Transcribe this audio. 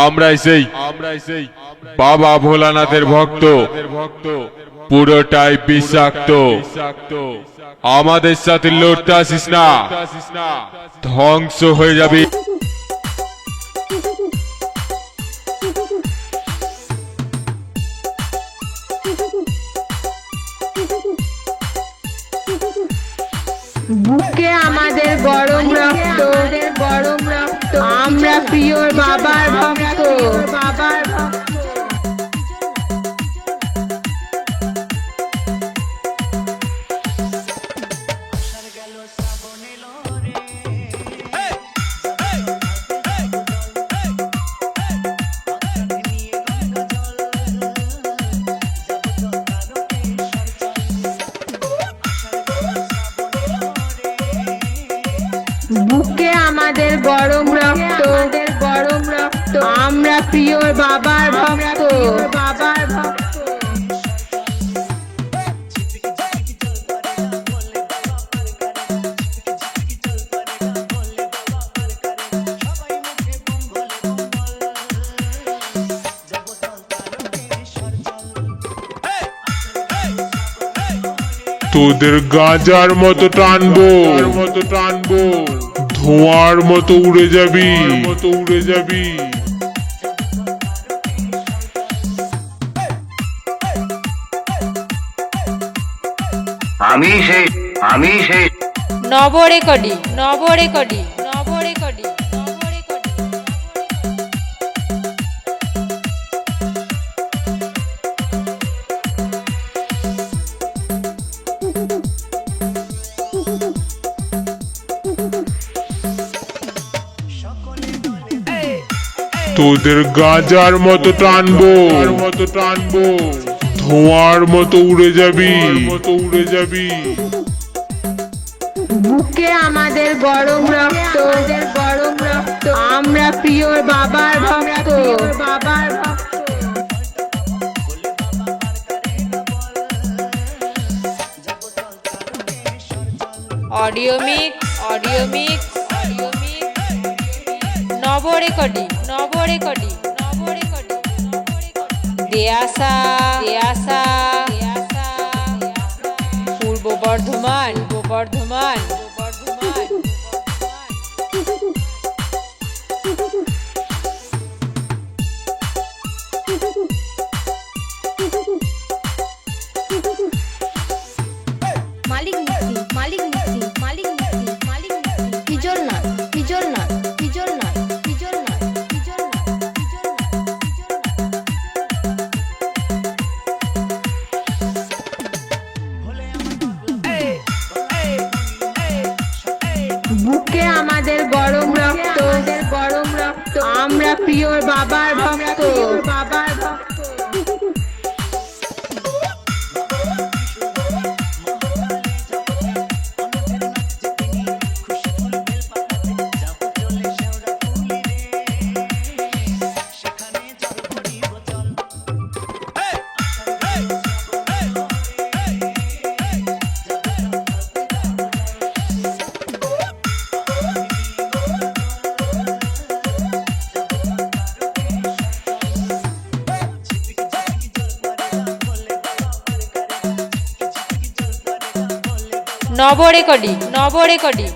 আমরাই সেই বাবা ভোলানাথের ভক্ত, পুরোটাই বিষাক্ত। আমাদের সাথে লড়তে আসিস না, ধ্বংস হয়ে যাবি। বুকে আমাদের গরম রক্ত, আমরা প্রিয়র বাবার ভক্ত। বুকে আমাদের গরম রক্ত, আমরা প্রিয়র বাবার ভক্ত। তোদের গাঁজার মতো টানবো, ধোঁয়ার মতো উড়ে যাবি। আমি সেই নব রেকর্ডিং। তোদের গাঁজার মতো টানবো, ধোঁয়ার মতো উড়ে যাবি। বুকে আমাদের গরম রক্ত, আমরা প্রিয়র বাবার ভক্ত। অডিও মিক্স নব রেকর্ডিং। দেয়াসা পূর্ব বর্ধমান। মালিক কিজোর না বুকে আমাদের গরম রক্ত, আমরা প্রিয়র বাবার ভক্ত। নব রেকর্ডিং।